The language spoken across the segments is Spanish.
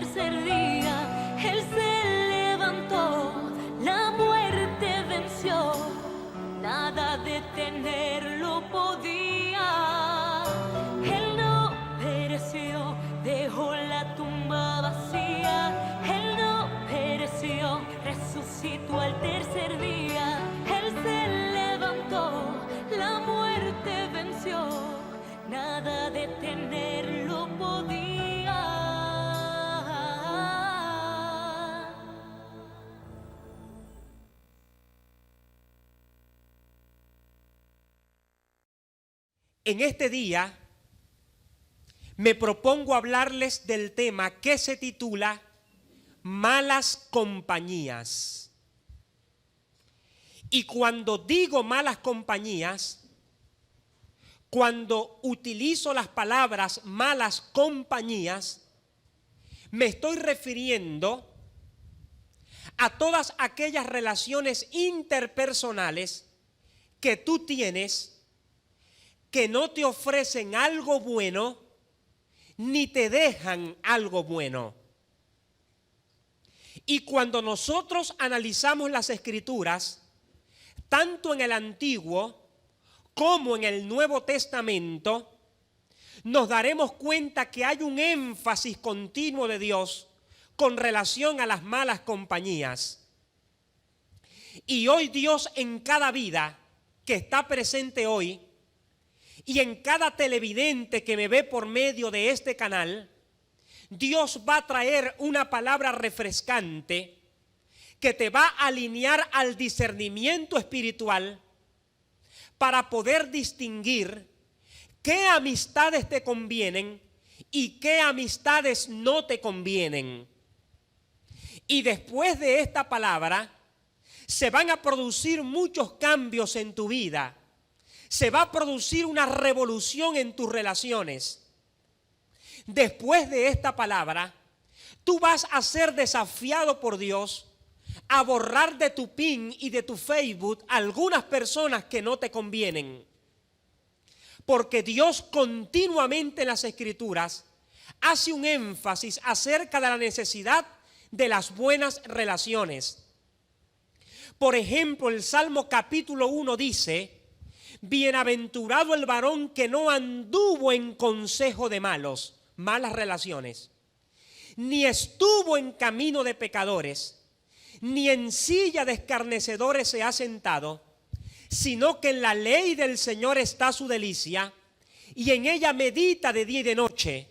tercer día Él se levantó, la muerte venció, nada detenerlo podía. Él no pereció, dejó la tumba vacía. Él no pereció, resucitó al tercer día. Él se levantó, la muerte venció, nada detenerlo podía. En este día me propongo hablarles del tema que se titula Malas compañías. Y cuando digo malas compañías, cuando utilizo las palabras malas compañías, me estoy refiriendo a todas aquellas relaciones interpersonales que tú tienes que no te ofrecen algo bueno ni te dejan algo bueno. Y cuando nosotros analizamos las Escrituras, tanto en el Antiguo como en el Nuevo Testamento, nos daremos cuenta que hay un énfasis continuo de Dios con relación a las malas compañías. Y hoy Dios en cada vida que está presente hoy y en cada televidente que me ve por medio de este canal, Dios va a traer una palabra refrescante que te va a alinear al discernimiento espiritual para poder distinguir qué amistades te convienen y qué amistades no te convienen. Y después de esta palabra se van a producir muchos cambios en tu vida. Se va a producir una revolución en tus relaciones. Después de esta palabra, tú vas a ser desafiado por Dios a borrar de tu PIN y de tu Facebook algunas personas que no te convienen. Porque Dios continuamente en las Escrituras hace un énfasis acerca de la necesidad de las buenas relaciones. Por ejemplo, el Salmo capítulo 1 dice: bienaventurado el varón que no anduvo en consejo de malas relaciones, ni estuvo en camino de pecadores, ni en silla de escarnecedores se ha sentado, sino que en la ley del Señor está su delicia, y en ella medita de día y de noche.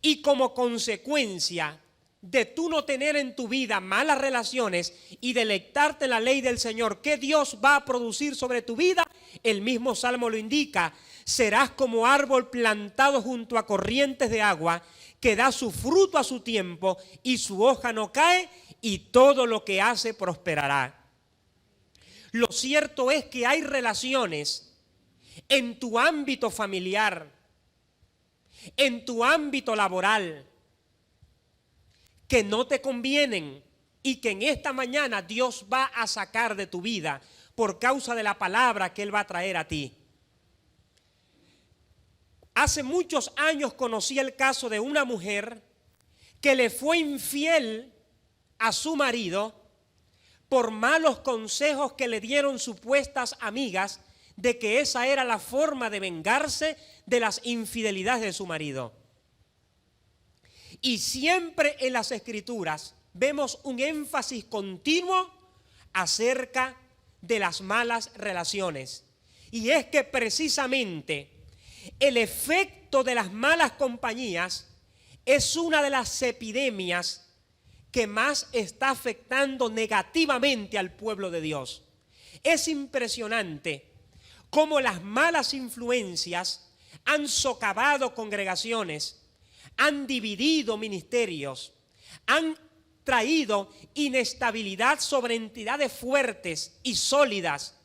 Y como consecuencia de tú no tener en tu vida malas relaciones y deleitarte en la ley del Señor, ¿qué Dios va a producir sobre tu vida? El mismo Salmo lo indica: serás como árbol plantado junto a corrientes de agua, que da su fruto a su tiempo y su hoja no cae, y todo lo que hace prosperará. Lo cierto es que hay relaciones en tu ámbito familiar, en tu ámbito laboral, que no te convienen y que en esta mañana Dios va a sacar de tu vida por causa de la palabra que Él va a traer a ti. Hace muchos años conocí el caso de una mujer que le fue infiel a su marido por malos consejos que le dieron supuestas amigas de que esa era la forma de vengarse de las infidelidades de su marido. Y siempre en las Escrituras vemos un énfasis continuo acerca de las malas relaciones. Y es que precisamente el efecto de las malas compañías es una de las epidemias que más está afectando negativamente al pueblo de Dios. Es impresionante cómo las malas influencias han socavado congregaciones, han dividido ministerios, han traído inestabilidad sobre entidades fuertes y sólidas,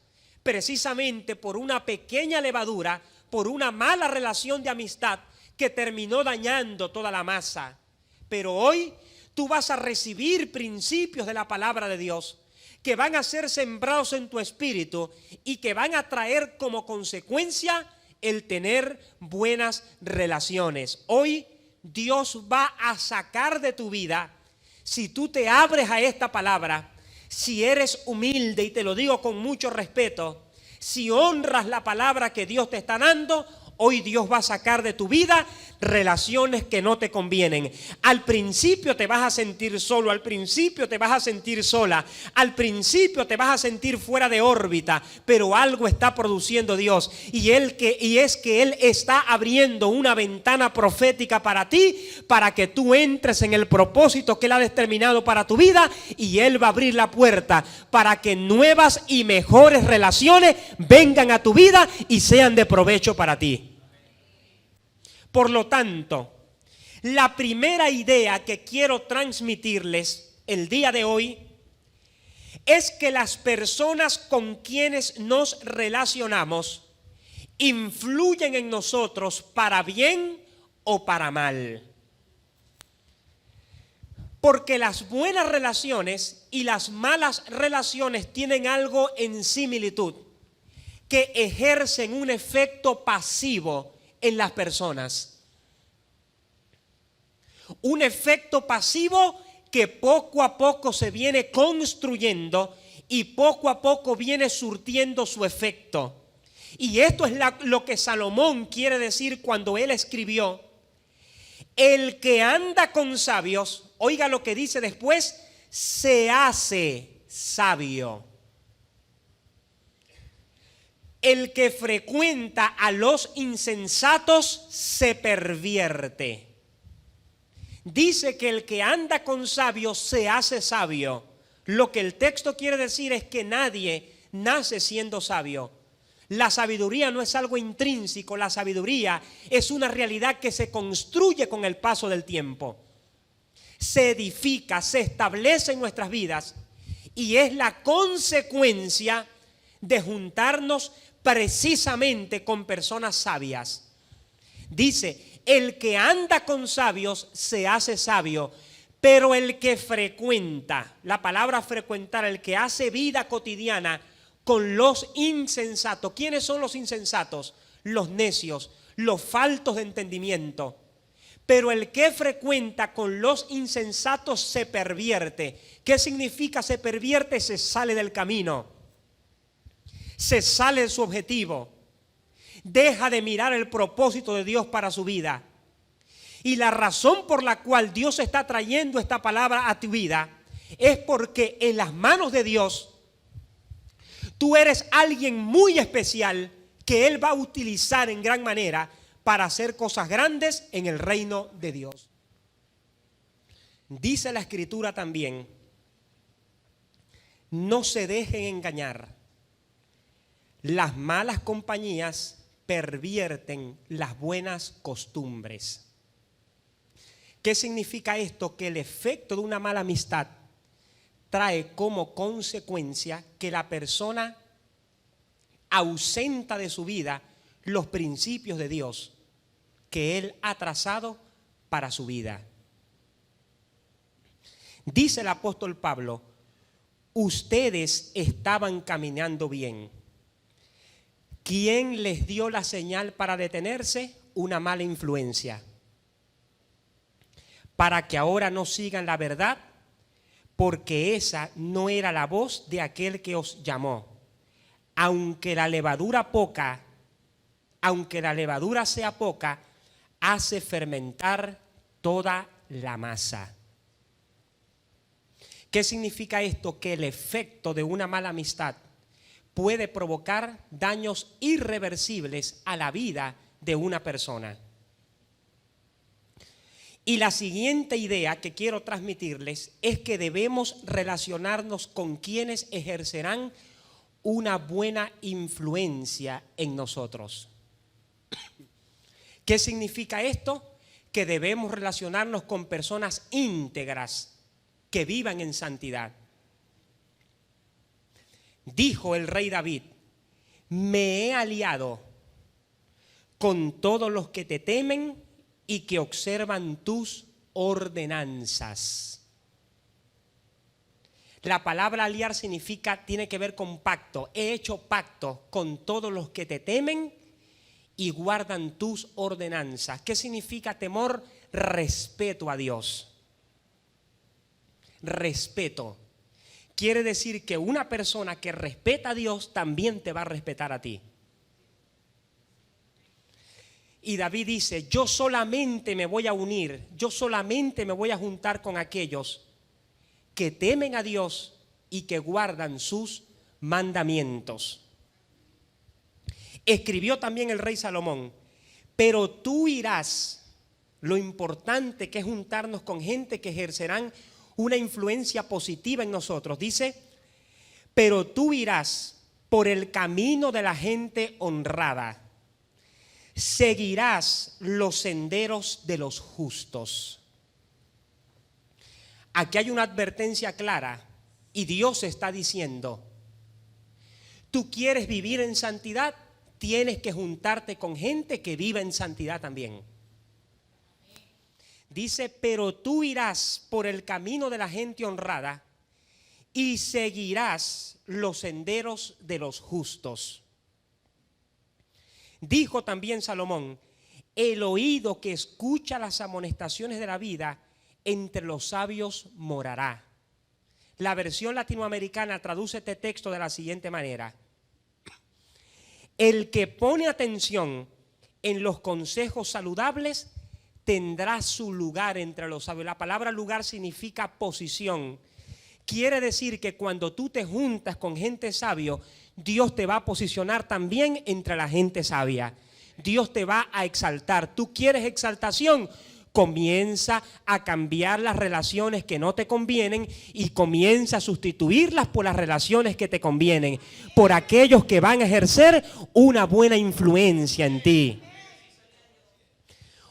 precisamente por una pequeña levadura, por una mala relación de amistad que terminó dañando toda la masa. Pero hoy tú vas a recibir principios de la palabra de Dios que van a ser sembrados en tu espíritu y que van a traer como consecuencia el tener buenas relaciones. Hoy Dios va a sacar de tu vida si tú te abres a esta palabra, si eres humilde, y te lo digo con mucho respeto, si honras la palabra que Dios te está dando. Hoy Dios va a sacar de tu vida relaciones que no te convienen. Al principio te vas a sentir solo, al principio te vas a sentir sola, al principio te vas a sentir fuera de órbita, pero algo está produciendo Dios y es que Él está abriendo una ventana profética para ti, para que tú entres en el propósito que Él ha determinado para tu vida, y Él va a abrir la puerta para que nuevas y mejores relaciones vengan a tu vida y sean de provecho para ti. Por lo tanto, la primera idea que quiero transmitirles el día de hoy es que las personas con quienes nos relacionamos influyen en nosotros para bien o para mal. Porque las buenas relaciones y las malas relaciones tienen algo en similitud, que ejercen un efecto pasivo en las personas. Un efecto pasivo que poco a poco se viene construyendo y poco a poco viene surtiendo su efecto. Y esto es lo que Salomón quiere decir cuando él escribió: el que anda con sabios, oiga lo que dice después, se hace sabio. El que frecuenta a los insensatos se pervierte. Dice que el que anda con sabios se hace sabio. Lo que el texto quiere decir es que nadie nace siendo sabio. La sabiduría no es algo intrínseco, la sabiduría es una realidad que se construye con el paso del tiempo. Se edifica, se establece en nuestras vidas y es la consecuencia de juntarnos precisamente con personas sabias. Dice, el que anda con sabios se hace sabio, pero el que frecuenta, la palabra frecuentar, el que hace vida cotidiana con los insensatos. ¿Quiénes son los insensatos? Los necios, los faltos de entendimiento. Pero el que frecuenta con los insensatos se pervierte. ¿Qué significa se pervierte? Se sale del camino. Se sale de su objetivo, deja de mirar el propósito de Dios para su vida. Y la razón por la cual Dios está trayendo esta palabra a tu vida es porque en las manos de Dios tú eres alguien muy especial que Él va a utilizar en gran manera para hacer cosas grandes en el reino de Dios. Dice la Escritura también: no se dejen engañar. Las malas compañías pervierten las buenas costumbres. ¿Qué significa esto? Que el efecto de una mala amistad trae como consecuencia que la persona ausenta de su vida los principios de Dios que Él ha trazado para su vida. Dice el apóstol Pablo: ustedes estaban caminando bien. ¿Quién les dio la señal para detenerse? Una mala influencia. Para que ahora no sigan la verdad, porque esa no era la voz de aquel que os llamó. Aunque la levadura sea poca, hace fermentar toda la masa. ¿Qué significa esto? Que el efecto de una mala amistad puede provocar daños irreversibles a la vida de una persona. Y la siguiente idea que quiero transmitirles es que debemos relacionarnos con quienes ejercerán una buena influencia en nosotros. ¿Qué significa esto? Que debemos relacionarnos con personas íntegras que vivan en santidad. Dijo el rey David: me he aliado con todos los que te temen y que observan tus ordenanzas. La palabra aliar tiene que ver con pacto. He hecho pacto con todos los que te temen y guardan tus ordenanzas. ¿Qué significa temor? respeto a Dios. Respeto. Quiere decir que una persona que respeta a Dios también te va a respetar a ti. Y David dice, yo solamente me voy a unir, yo solamente me voy a juntar con aquellos que temen a Dios y que guardan sus mandamientos. Escribió también el rey Salomón, pero tú irás. Lo importante que es juntarnos con gente que ejercerán una influencia positiva en nosotros. Dice, pero tú irás por el camino de la gente honrada. Seguirás los senderos de los justos. Aquí hay una advertencia clara y Dios está diciendo, tú quieres vivir en santidad, tienes que juntarte con gente que viva en santidad también. Dice, pero tú irás por el camino de la gente honrada y seguirás los senderos de los justos. Dijo también Salomón, el oído que escucha las amonestaciones de la vida, entre los sabios morará. La versión latinoamericana traduce este texto de la siguiente manera. El que pone atención en los consejos saludables tendrá su lugar entre los sabios. La palabra lugar significa posición. Quiere decir que cuando tú te juntas con gente sabia, Dios te va a posicionar también entre la gente sabia. Dios te va a exaltar. ¿Tú quieres exaltación? Comienza a cambiar las relaciones que no te convienen y comienza a sustituirlas por las relaciones que te convienen, por aquellos que van a ejercer una buena influencia en ti.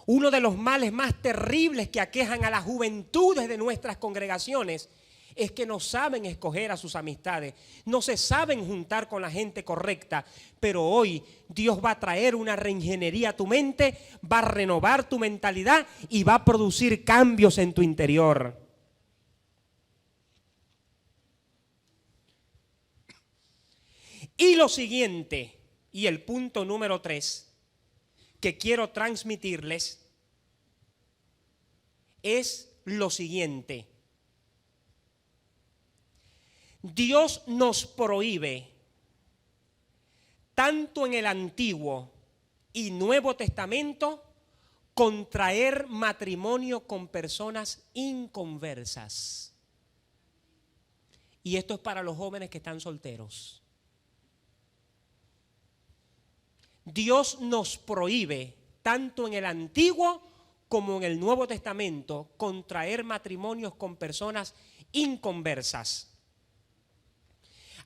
Uno de los males más terribles que aquejan a las juventudes de nuestras congregaciones es que no saben escoger a sus amistades, no se saben juntar con la gente correcta, pero hoy Dios va a traer una reingeniería a tu mente, va a renovar tu mentalidad y va a producir cambios en tu interior. Y lo siguiente, y el punto número 3 que quiero transmitirles es lo siguiente. Dios nos prohíbe, tanto en el Antiguo y Nuevo Testamento, contraer matrimonio con personas inconversas. Y esto es para los jóvenes que están solteros. Dios nos prohíbe, tanto en el Antiguo como en el Nuevo Testamento, contraer matrimonios con personas inconversas.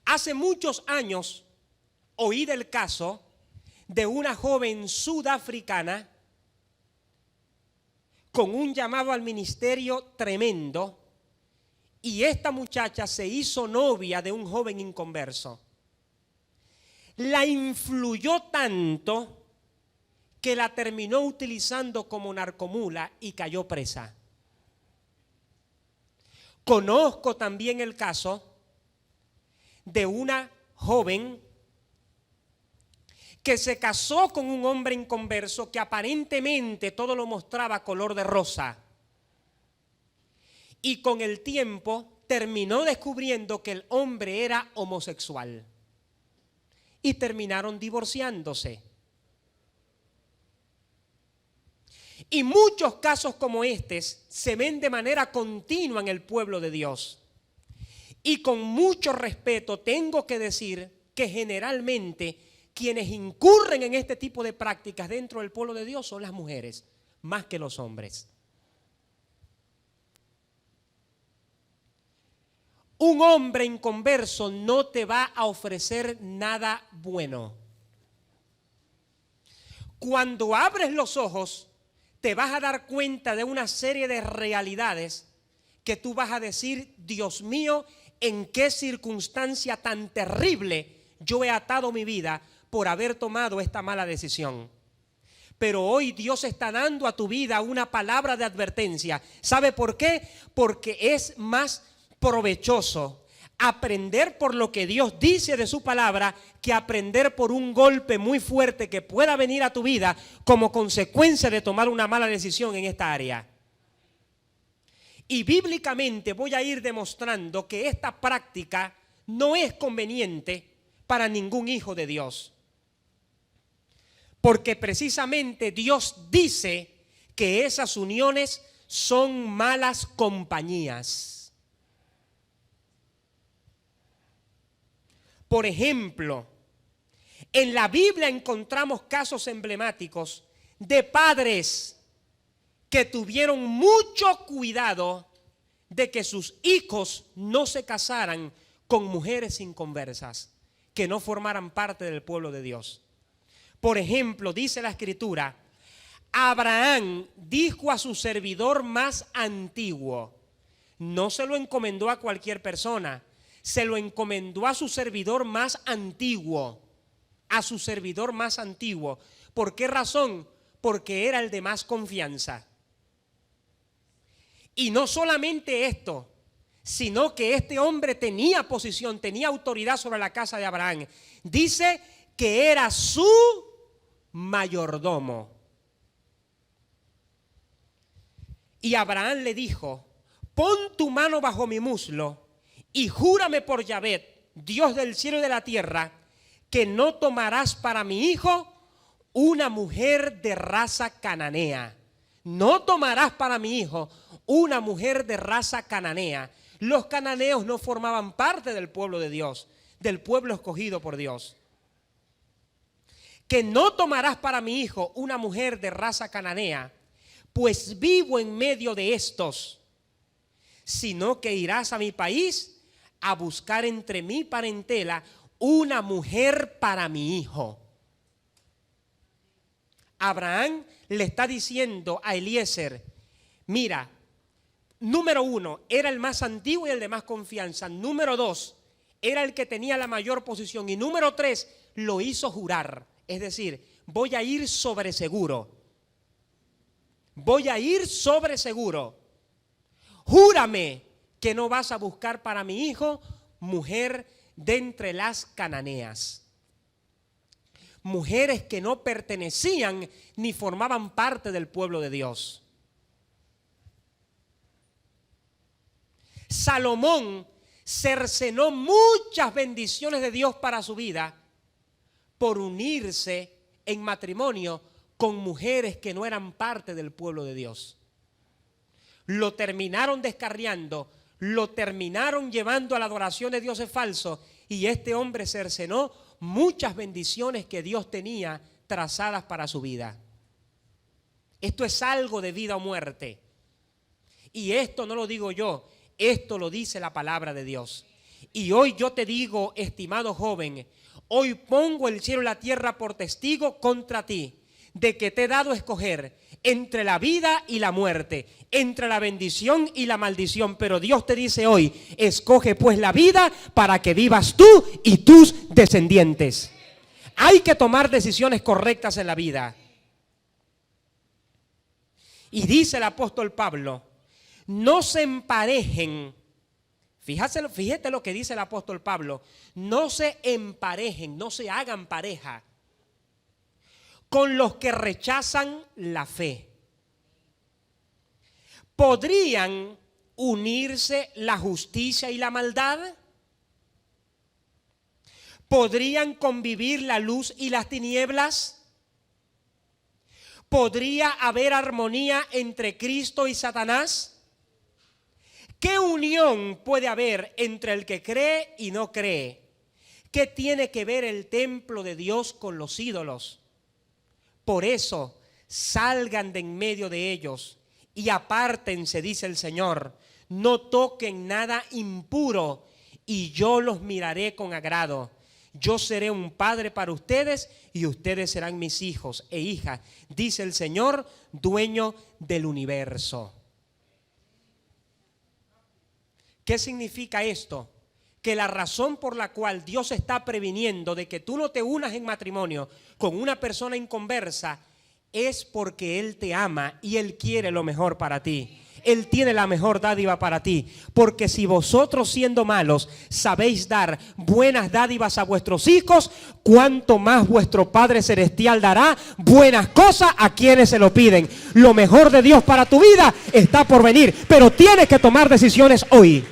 Hace muchos años oí del caso de una joven sudafricana con un llamado al ministerio tremendo, y esta muchacha se hizo novia de un joven inconverso. La influyó tanto que la terminó utilizando como narcomula y cayó presa. Conozco también el caso de una joven que se casó con un hombre inconverso que aparentemente todo lo mostraba color de rosa. Y con el tiempo terminó descubriendo que el hombre era homosexual. Y terminaron divorciándose. Y muchos casos como estos se ven de manera continua en el pueblo de Dios. Y con mucho respeto tengo que decir que generalmente quienes incurren en este tipo de prácticas dentro del pueblo de Dios son las mujeres, más que los hombres. Un hombre inconverso no te va a ofrecer nada bueno. Cuando abres los ojos, te vas a dar cuenta de una serie de realidades que tú vas a decir, Dios mío, ¿en qué circunstancia tan terrible yo he atado mi vida por haber tomado esta mala decisión? Pero hoy Dios está dando a tu vida una palabra de advertencia. ¿Sabe por qué? Porque es más provechoso aprender por lo que Dios dice de su palabra que aprender por un golpe muy fuerte que pueda venir a tu vida como consecuencia de tomar una mala decisión en esta área. Y bíblicamente voy a ir demostrando que esta práctica no es conveniente para ningún hijo de Dios. Porque precisamente Dios dice que esas uniones son malas compañías. Por ejemplo, en la Biblia encontramos casos emblemáticos de padres que tuvieron mucho cuidado de que sus hijos no se casaran con mujeres inconversas, que no formaran parte del pueblo de Dios. Por ejemplo, dice la Escritura, Abraham dijo a su servidor más antiguo, no se lo encomendó a cualquier persona, se lo encomendó a su servidor más antiguo, a su servidor más antiguo. ¿Por qué razón? Porque era el de más confianza. Y no solamente esto, sino que este hombre tenía posición, tenía autoridad sobre la casa de Abraham. Dice que era su mayordomo. Y Abraham le dijo, pon tu mano bajo mi muslo y júrame por Yahvé, Dios del cielo y de la tierra, que no tomarás para mi hijo una mujer de raza cananea. No tomarás para mi hijo una mujer de raza cananea. Los cananeos no formaban parte del pueblo de Dios, del pueblo escogido por Dios. Que no tomarás para mi hijo una mujer de raza cananea, pues vivo en medio de estos, sino que irás a mi país a buscar entre mi parentela una mujer para mi hijo. Abraham le está diciendo a Eliezer, mira, número 1, era el más antiguo y el de más confianza. Número 2, era el que tenía la mayor posición. Y número 3, lo hizo jurar. Es decir, voy a ir sobre seguro. Voy a ir sobre seguro. Júrame que no vas a buscar para mi hijo mujer de entre las cananeas. Mujeres que no pertenecían ni formaban parte del pueblo de Dios. Salomón cercenó muchas bendiciones de Dios para su vida por unirse en matrimonio con mujeres que no eran parte del pueblo de Dios. Lo terminaron descarriando, lo terminaron llevando a la adoración de dioses falsos y este hombre cercenó muchas bendiciones que Dios tenía trazadas para su vida. Esto es algo de vida o muerte. Y esto no lo digo yo, esto lo dice la palabra de Dios. Y hoy yo te digo, estimado joven, hoy pongo el cielo y la tierra por testigo contra ti, de que te he dado a escoger entre la vida y la muerte, entre la bendición y la maldición. Pero Dios te dice hoy, escoge pues la vida para que vivas tú y tus descendientes. Hay que tomar decisiones correctas en la vida. Y dice el apóstol Pablo, no se emparejen. Fíjate lo que dice el apóstol Pablo, no se emparejen, no se hagan pareja con los que rechazan la fe. ¿Podrían unirse la justicia y la maldad? ¿Podrían convivir la luz y las tinieblas? ¿Podría haber armonía entre Cristo y Satanás? ¿Qué unión puede haber entre el que cree y no cree? ¿Qué tiene que ver el templo de Dios con los ídolos? Por eso, salgan de en medio de ellos y apártense, dice el Señor. No toquen nada impuro y yo los miraré con agrado. Yo seré un padre para ustedes y ustedes serán mis hijos e hijas, dice el Señor, dueño del universo. ¿Qué significa esto? Que la razón por la cual Dios está previniendo de que tú no te unas en matrimonio con una persona inconversa es porque Él te ama y Él quiere lo mejor para ti. Él tiene la mejor dádiva para ti. Porque si vosotros siendo malos sabéis dar buenas dádivas a vuestros hijos, cuánto más vuestro Padre Celestial dará buenas cosas a quienes se lo piden. Lo mejor de Dios para tu vida está por venir, pero tienes que tomar decisiones hoy.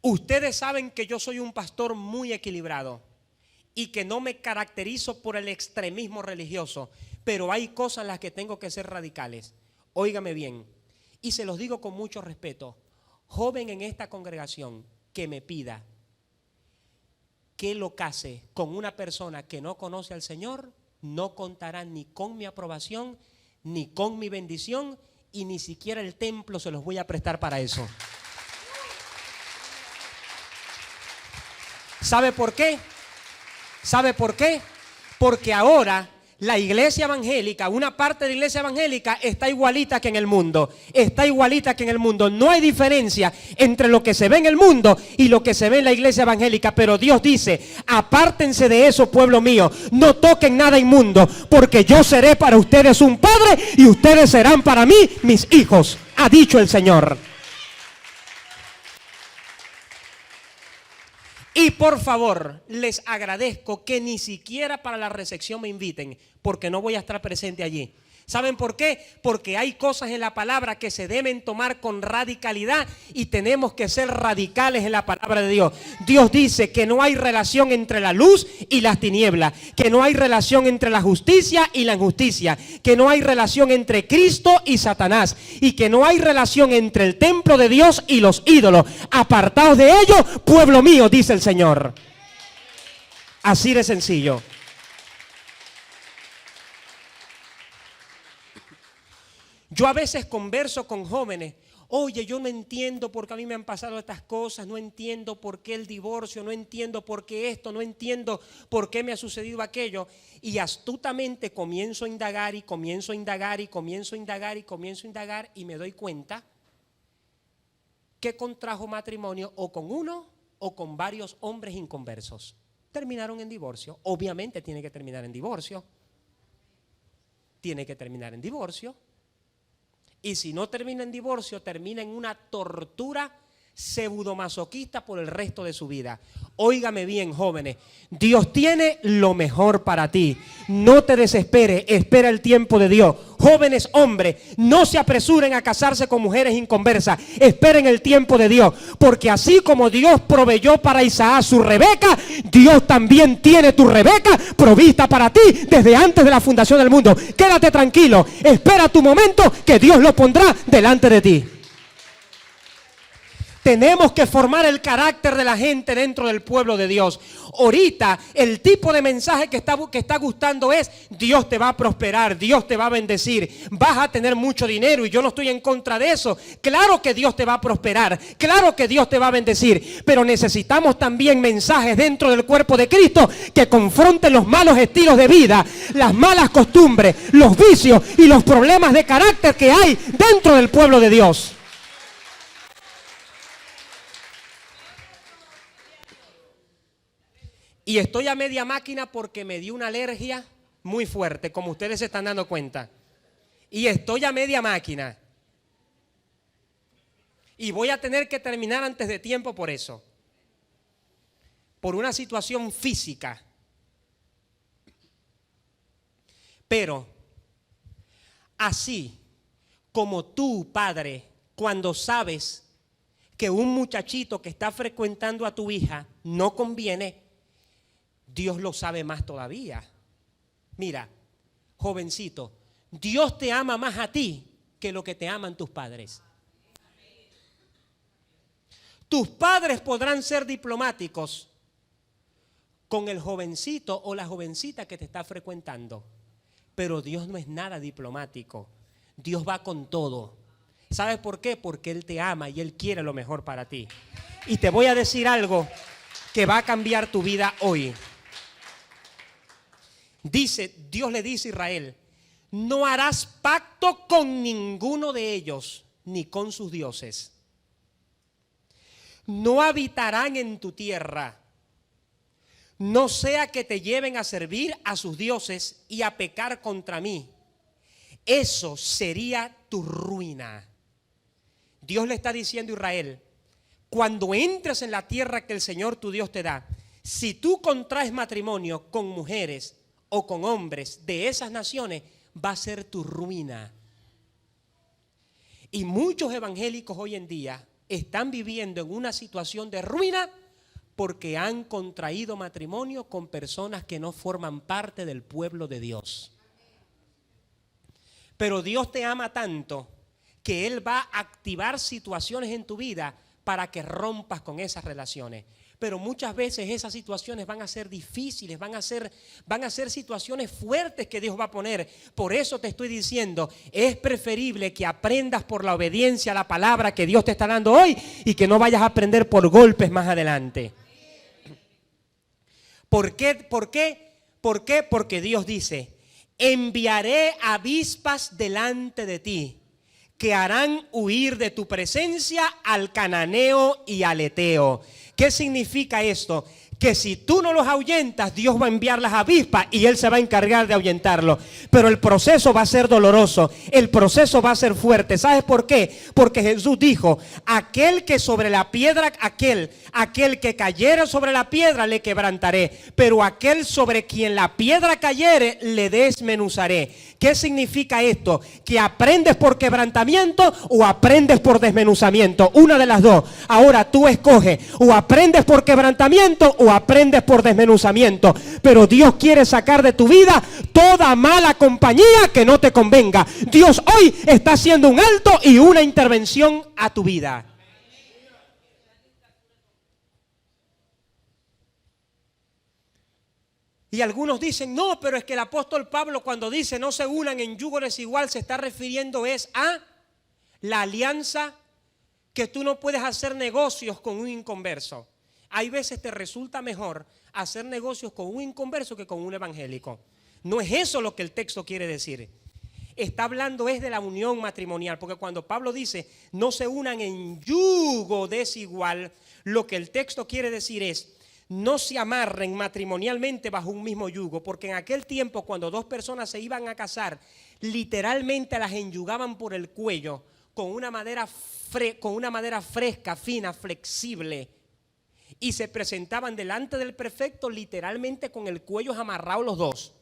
Ustedes saben que yo soy un pastor muy equilibrado y que no me caracterizo por el extremismo religioso, pero hay cosas en las que tengo que ser radicales. Óigame bien, y se los digo con mucho respeto. Joven en esta congregación que me pida que lo case con una persona que no conoce al Señor, no contará ni con mi aprobación, ni con mi bendición, y ni siquiera el templo se los voy a prestar para eso. ¿Sabe por qué? ¿Sabe por qué? Porque ahora la iglesia evangélica, una parte de la iglesia evangélica está igualita que en el mundo. Está igualita que en el mundo. No hay diferencia entre lo que se ve en el mundo y lo que se ve en la iglesia evangélica. Pero Dios dice, apártense de eso, pueblo mío. No toquen nada inmundo, porque yo seré para ustedes un padre y ustedes serán para mí mis hijos, ha dicho el Señor. Y por favor, les agradezco que ni siquiera para la recepción me inviten, porque no voy a estar presente allí. ¿Saben por qué? Porque hay cosas en la palabra que se deben tomar con radicalidad y tenemos que ser radicales en la palabra de Dios. Dios dice que no hay relación entre la luz y las tinieblas, que no hay relación entre la justicia y la injusticia, que no hay relación entre Cristo y Satanás y que no hay relación entre el templo de Dios y los ídolos. Apartaos de ellos, pueblo mío, dice el Señor. Así de sencillo. Yo a veces converso con jóvenes, oye, yo no entiendo por qué a mí me han pasado estas cosas, no entiendo por qué el divorcio, no entiendo por qué esto, no entiendo por qué me ha sucedido aquello. Y astutamente comienzo a indagar y comienzo a indagar y comienzo a indagar y comienzo a indagar y me doy cuenta que contrajo matrimonio o con uno o con varios hombres inconversos. Terminaron en divorcio, obviamente tiene que terminar en divorcio. Tiene que terminar en divorcio. Y si no termina en divorcio, termina en una tortura pseudomasoquista por el resto de su vida. Óigame bien, jóvenes, Dios tiene lo mejor para ti. No te desesperes, espera el tiempo de Dios. Jóvenes hombres, no se apresuren a casarse con mujeres inconversas. Esperen el tiempo de Dios, porque así como Dios proveyó para Isaac su Rebeca, Dios también tiene tu Rebeca provista para ti desde antes de la fundación del mundo. Quédate tranquilo, espera tu momento que Dios lo pondrá delante de ti. Tenemos que formar el carácter de la gente dentro del pueblo de Dios. Ahorita el tipo de mensaje que está gustando es: Dios te va a prosperar, Dios te va a bendecir, vas a tener mucho dinero, y yo no estoy en contra de eso. Claro que Dios te va a prosperar, claro que Dios te va a bendecir, pero necesitamos también mensajes dentro del cuerpo de Cristo que confronten los malos estilos de vida, las malas costumbres, los vicios y los problemas de carácter que hay dentro del pueblo de Dios. Y estoy a media máquina porque me dio una alergia muy fuerte, como ustedes se están dando cuenta. Y estoy a media máquina. Y voy a tener que terminar antes de tiempo por eso. Por una situación física. Pero, así como tú, padre, cuando sabes que un muchachito que está frecuentando a tu hija no conviene, Dios lo sabe más todavía. Mira, jovencito, Dios te ama más a ti que lo que te aman tus padres. Tus padres podrán ser diplomáticos con el jovencito o la jovencita que te está frecuentando, pero Dios no es nada diplomático. Dios va con todo. ¿Sabes por qué? Porque Él te ama y Él quiere lo mejor para ti. Y te voy a decir algo que va a cambiar tu vida hoy. Dios le dice a Israel: no harás pacto con ninguno de ellos, ni con sus dioses. No habitarán en tu tierra. no sea que te lleven a servir a sus dioses y a pecar contra mí. Eso sería tu ruina. Dios le está diciendo a Israel, cuando entres en la tierra que el Señor tu Dios te da, si tú contraes matrimonio con mujeres o con hombres de esas naciones, va a ser tu ruina. Y muchos evangélicos hoy en día están viviendo en una situación de ruina porque han contraído matrimonio con personas que no forman parte del pueblo de Dios. Pero Dios te ama tanto que Él va a activar situaciones en tu vida para que rompas con esas relaciones. Pero muchas veces esas situaciones van a ser difíciles, van a ser situaciones fuertes que Dios va a poner. Por eso te estoy diciendo, es preferible que aprendas por la obediencia a la palabra que Dios te está dando hoy y que no vayas a aprender por golpes más adelante. ¿Por qué? ¿Por qué? ¿Por qué? Porque Dios dice, enviaré avispas delante de ti, que harán huir de tu presencia al cananeo y al eteo. ¿Qué significa esto? Que si tú no los ahuyentas, Dios va a enviar las avispas y Él se va a encargar de ahuyentarlos. Pero el proceso va a ser doloroso, el proceso va a ser fuerte. ¿Sabes por qué? Porque Jesús dijo, aquel que sobre la piedra, aquel que cayere sobre la piedra le quebrantaré, pero aquel sobre quien la piedra cayere le desmenuzaré. ¿Qué significa esto? Que aprendes por quebrantamiento o aprendes por desmenuzamiento. Una de las dos. Ahora tú escoges, o aprendes por quebrantamiento o aprendes por desmenuzamiento. Pero Dios quiere sacar de tu vida toda mala compañía que no te convenga. Dios hoy está haciendo un alto y una intervención a tu vida. Y algunos dicen, no, pero es que el apóstol Pablo cuando dice no se unan en yugo desigual se está refiriendo es a la alianza que tú no puedes hacer negocios con un inconverso. Hay veces te resulta mejor hacer negocios con un inconverso que con un evangélico. No es eso lo que el texto quiere decir. Está hablando es de la unión matrimonial, porque cuando Pablo dice no se unan en yugo desigual, lo que el texto quiere decir es no se amarren matrimonialmente bajo un mismo yugo, porque en aquel tiempo cuando dos personas se iban a casar, literalmente las enyugaban por el cuello con una madera fresca, fina, flexible, y se presentaban delante del prefecto literalmente con el cuello amarrado los dos.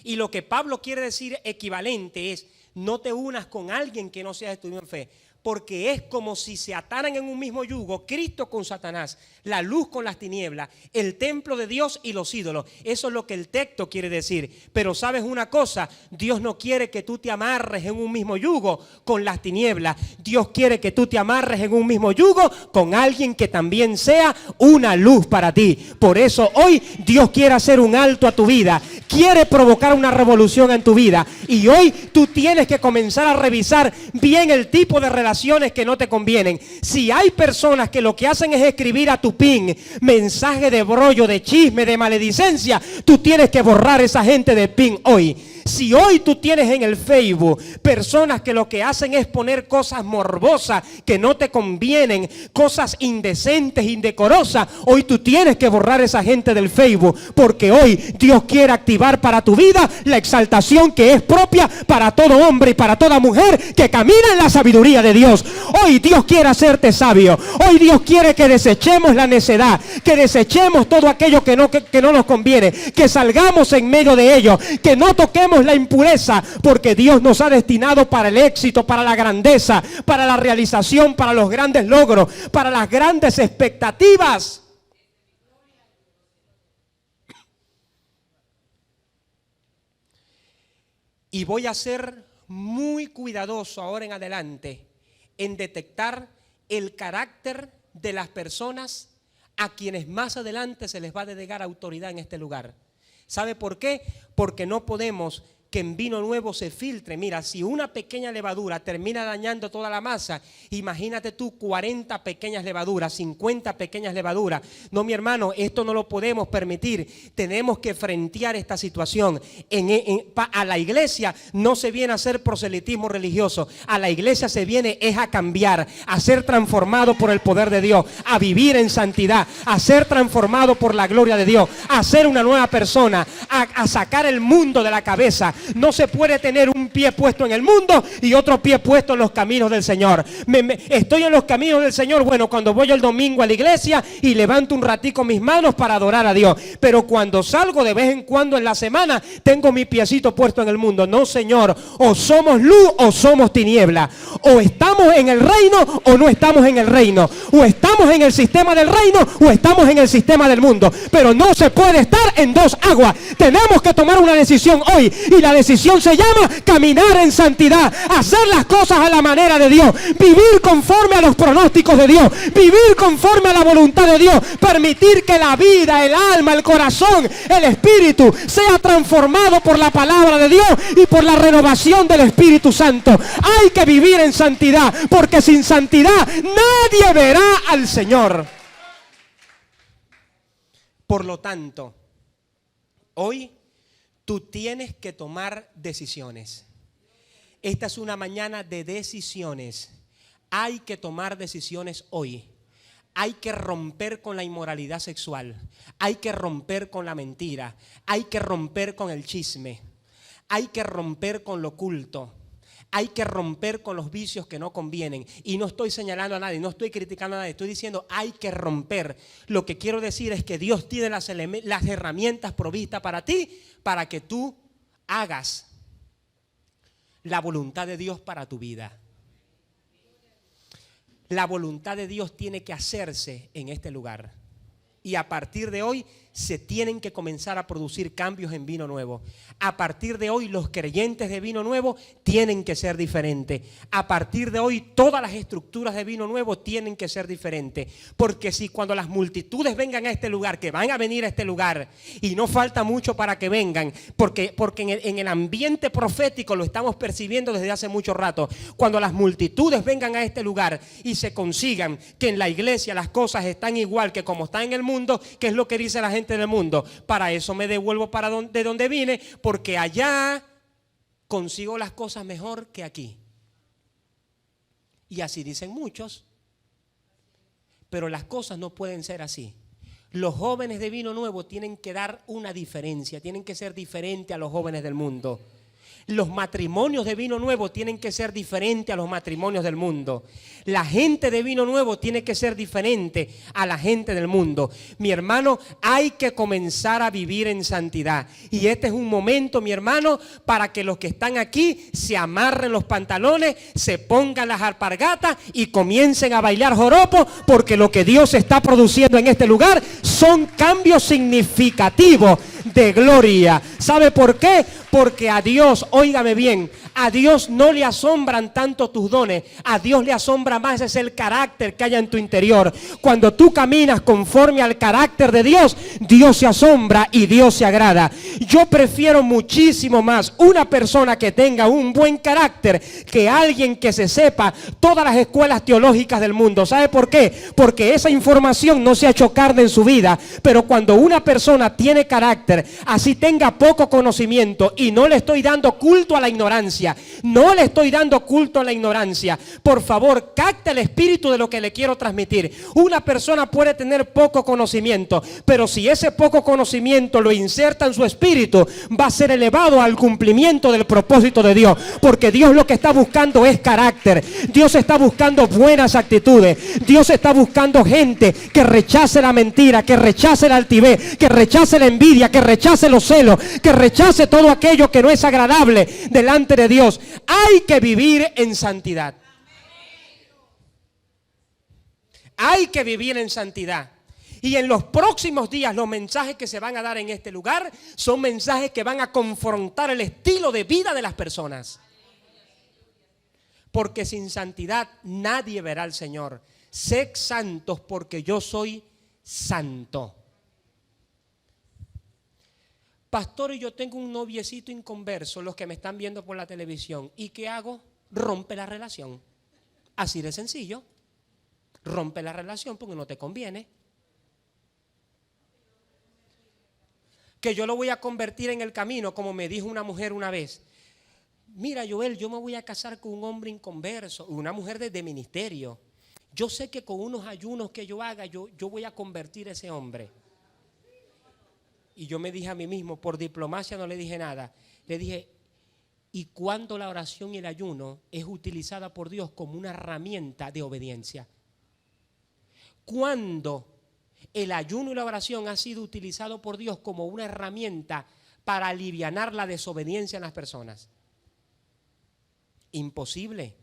Y lo que Pablo quiere decir equivalente es no te unas con alguien que no sea de tu misma fe, porque es como si se ataran en un mismo yugo, Cristo con Satanás, la luz con las tinieblas, el templo de Dios y los ídolos. Eso es lo que el texto quiere decir. Pero ¿sabes una cosa? Dios no quiere que tú te amarres en un mismo yugo con las tinieblas. Dios quiere que tú te amarres en un mismo yugo con alguien que también sea una luz para ti. Por eso hoy Dios quiere hacer un alto a tu vida, quiere provocar una revolución en tu vida. Y hoy tú tienes que comenzar a revisar bien el tipo de relación que no te convienen. Si hay personas que lo que hacen es escribir a tu pin mensaje de brollo, de chisme, de maledicencia, tú tienes que borrar esa gente de pin hoy. Si hoy tú tienes en el Facebook personas que lo que hacen es poner cosas morbosas que no te convienen, cosas indecentes, indecorosas, hoy tú tienes que borrar esa gente del Facebook, porque hoy Dios quiere activar para tu vida la exaltación que es propia para todo hombre y para toda mujer que camina en la sabiduría de Dios. Hoy Dios quiere hacerte sabio. Hoy Dios quiere que desechemos la necedad, que desechemos todo aquello que no nos conviene, que salgamos en medio de ello, que no toquemos la impureza, porque Dios nos ha destinado para el éxito, para la grandeza, para la realización, para los grandes logros, para las grandes expectativas. Y voy a ser muy cuidadoso ahora en adelante en detectar el carácter de las personas a quienes más adelante se les va a delegar autoridad en este lugar. ¿Sabe por qué? Porque no podemos que en vino nuevo se filtre. Mira, si una pequeña levadura termina dañando toda la masa, imagínate tú 40 pequeñas levaduras, 50 pequeñas levaduras. No, mi hermano, esto no lo podemos permitir. Tenemos que frentear esta situación. A la iglesia no se viene a hacer proselitismo religioso. A la iglesia se viene es a cambiar, a ser transformado por el poder de Dios, a vivir en santidad, a ser transformado por la gloria de Dios, a ser una nueva persona, a sacar el mundo de la cabeza. No se puede tener un pie puesto en el mundo y otro pie puesto en los caminos del Señor. Estoy en los caminos del Señor, bueno, cuando voy el domingo a la iglesia y levanto un ratico mis manos para adorar a Dios. Pero cuando salgo de vez en cuando en la semana, tengo mi piecito puesto en el mundo. No, Señor, o somos luz o somos tiniebla. O estamos en el reino o no estamos en el reino. O estamos en el sistema del reino o estamos en el sistema del mundo. Pero no se puede estar en dos aguas. Tenemos que tomar una decisión hoy, y la decisión se llama caminar en santidad, hacer las cosas a la manera de Dios, vivir conforme a los pronósticos de Dios, vivir conforme a la voluntad de Dios, permitir que la vida, el alma, el corazón, el espíritu sea transformado por la palabra de Dios y por la renovación del Espíritu Santo. Hay que vivir en santidad, porque sin santidad nadie verá al Señor. Por lo tanto, hoy tú tienes que tomar decisiones. Esta es una mañana de decisiones. Hay que tomar decisiones hoy. Hay que romper con la inmoralidad sexual. Hay que romper con la mentira. Hay que romper con el chisme. Hay que romper con lo oculto. Hay que romper con los vicios que no convienen. Y no estoy señalando a nadie, no estoy criticando a nadie, estoy diciendo hay que romper. Lo que quiero decir es que Dios tiene las herramientas provistas para ti, para que tú hagas la voluntad de Dios para tu vida. La voluntad de Dios tiene que hacerse en este lugar. Y a partir de hoy se tienen que comenzar a producir cambios en Vino Nuevo. A partir de hoy los creyentes de Vino Nuevo tienen que ser diferentes. A partir de hoy todas las estructuras de Vino Nuevo tienen que ser diferentes. Porque si cuando las multitudes vengan a este lugar, que van a venir a este lugar, y no falta mucho para que vengan, porque en el ambiente profético lo estamos percibiendo desde hace mucho rato. Cuando las multitudes vengan a este lugar y se consigan que en la iglesia las cosas están igual que como están en el mundo, que es lo que dice la gente del mundo, para eso me devuelvo de donde vine, porque allá consigo las cosas mejor que aquí. Y así dicen muchos, pero las cosas no pueden ser así. Los jóvenes de Vino Nuevo tienen que dar una diferencia, tienen que ser diferentes a los jóvenes del mundo. Los matrimonios de Vino Nuevo tienen que ser diferentes a los matrimonios del mundo. La gente de Vino Nuevo tiene que ser diferente a la gente del mundo. Mi hermano, hay que comenzar a vivir en santidad. Y este es un momento, mi hermano, para que los que están aquí se amarren los pantalones, se pongan las alpargatas y comiencen a bailar joropo, porque lo que Dios está produciendo en este lugar son cambios significativos de gloria. ¿Sabe por qué? Porque a Dios, óigame bien, a Dios no le asombran tanto tus dones, a Dios le asombra más es el carácter que haya en tu interior. Cuando tú caminas conforme al carácter de Dios, Dios se asombra y Dios se agrada. Yo prefiero muchísimo más una persona que tenga un buen carácter que alguien que se sepa todas las escuelas teológicas del mundo. ¿Sabe por qué? Porque esa información no se ha hecho carne en su vida, pero cuando una persona tiene carácter, así tenga poco conocimiento, y no le estoy dando culto a la ignorancia, no le estoy dando culto a la ignorancia. Por favor, capte el espíritu de lo que le quiero transmitir. Una persona puede tener poco conocimiento, pero si ese poco conocimiento lo inserta en su espíritu, va a ser elevado al cumplimiento del propósito de Dios, porque Dios lo que está buscando es carácter. Dios está buscando buenas actitudes. Dios está buscando gente que rechace la mentira, que rechace la altivez, que rechace la envidia, que rechace los celos, que rechace todo aquello que no es agradable delante de Dios. Hay que vivir en santidad. Hay que vivir en santidad. Y en los próximos días los mensajes que se van a dar en este lugar son mensajes que van a confrontar el estilo de vida de las personas. Porque sin santidad nadie verá al Señor. Sed santos porque yo soy santo. pastor, y yo tengo un noviecito inconverso, los que me están viendo por la televisión. ¿Y qué hago? Rompe la relación. Así de sencillo. Rompe la relación porque no te conviene. Que yo lo voy a convertir en el camino, como me dijo una mujer una vez. Mira, Joel, yo me voy a casar con un hombre inconverso, una mujer de ministerio. Yo sé que con unos ayunos que yo haga, yo voy a convertir a ese hombre. Y yo me dije a mí mismo, por diplomacia no le dije nada. Le dije, ¿y cuándo la oración y el ayuno es utilizada por Dios como una herramienta de obediencia? ¿Cuándo el ayuno y la oración ha sido utilizado por Dios como una herramienta para alivianar la desobediencia en las personas? Imposible.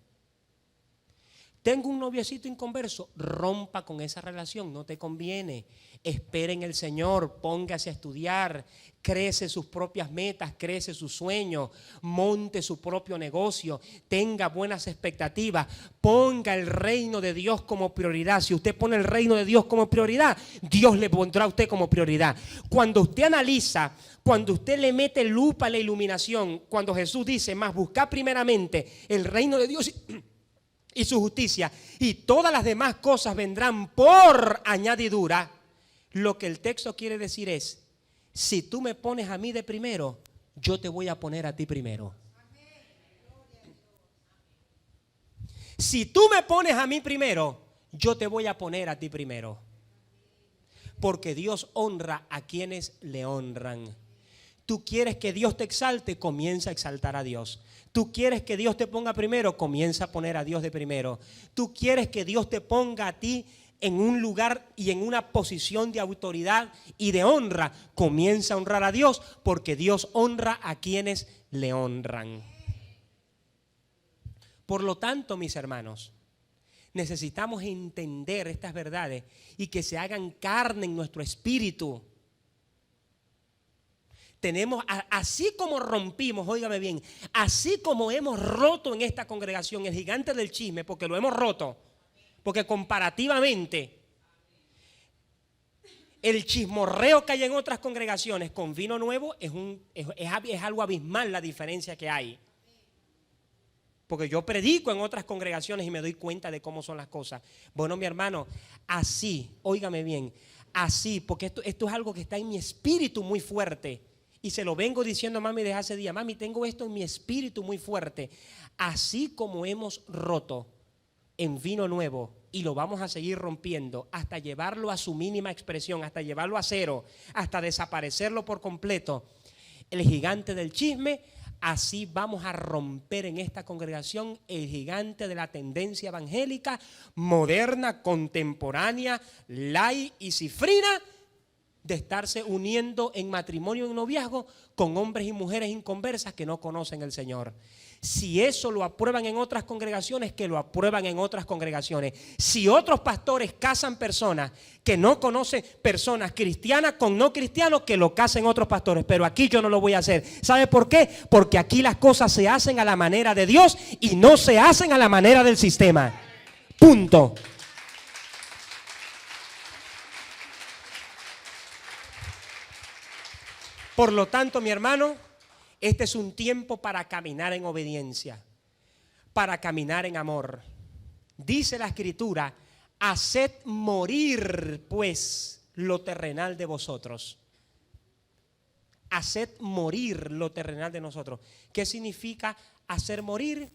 Tengo un noviecito inconverso, rompa con esa relación, no te conviene. Espere en el Señor, póngase a estudiar, crece sus propias metas, crece sus sueños, monte su propio negocio, tenga buenas expectativas, ponga el reino de Dios como prioridad. Si usted pone el reino de Dios como prioridad, Dios le pondrá a usted como prioridad. Cuando usted analiza, cuando usted le mete lupa a la iluminación, cuando Jesús dice, más buscad primeramente el reino de Dios y su justicia, y todas las demás cosas vendrán por añadidura, lo que el texto quiere decir es, si tú me pones a mí de primero, yo te voy a poner a ti primero. Si tú me pones a mí primero, yo te voy a poner a ti primero. Porque Dios honra a quienes le honran. Tú quieres que Dios te exalte, comienza a exaltar a Dios. Tú quieres que Dios te ponga primero, comienza a poner a Dios de primero. Tú quieres que Dios te ponga a ti en un lugar y en una posición de autoridad y de honra, comienza a honrar a Dios, porque Dios honra a quienes le honran. Por lo tanto, mis hermanos, necesitamos entender estas verdades y que se hagan carne en nuestro espíritu. Tenemos, así como rompimos, óigame bien, así como hemos roto en esta congregación el gigante del chisme, porque lo hemos roto, porque comparativamente el chismorreo que hay en otras congregaciones con vino nuevo es algo abismal la diferencia que hay. Porque yo predico en otras congregaciones y me doy cuenta de cómo son las cosas. Bueno, mi hermano, así, óigame bien, así, porque esto es algo que está en mi espíritu muy fuerte. Y se lo vengo diciendo a mami desde hace días. Mami, tengo esto en mi espíritu muy fuerte. Así como hemos roto en vino nuevo y lo vamos a seguir rompiendo hasta llevarlo a su mínima expresión, hasta llevarlo a cero, hasta desaparecerlo por completo, el gigante del chisme, así vamos a romper en esta congregación el gigante de la tendencia evangélica, moderna, contemporánea, lai y cifrina, de estarse uniendo en matrimonio y en noviazgo con hombres y mujeres inconversas que no conocen el Señor. Si eso lo aprueban en otras congregaciones, que lo aprueban en otras congregaciones. Si otros pastores casan personas que no conocen, personas cristianas con no cristianos, que lo casen otros pastores. Pero aquí yo no lo voy a hacer. ¿Sabe por qué? Porque aquí las cosas se hacen a la manera de Dios y no se hacen a la manera del sistema. Punto. Por lo tanto, mi hermano, este es un tiempo para caminar en obediencia, para caminar en amor. Dice la Escritura, haced morir pues lo terrenal de vosotros. Haced morir lo terrenal de nosotros. ¿Qué significa hacer morir?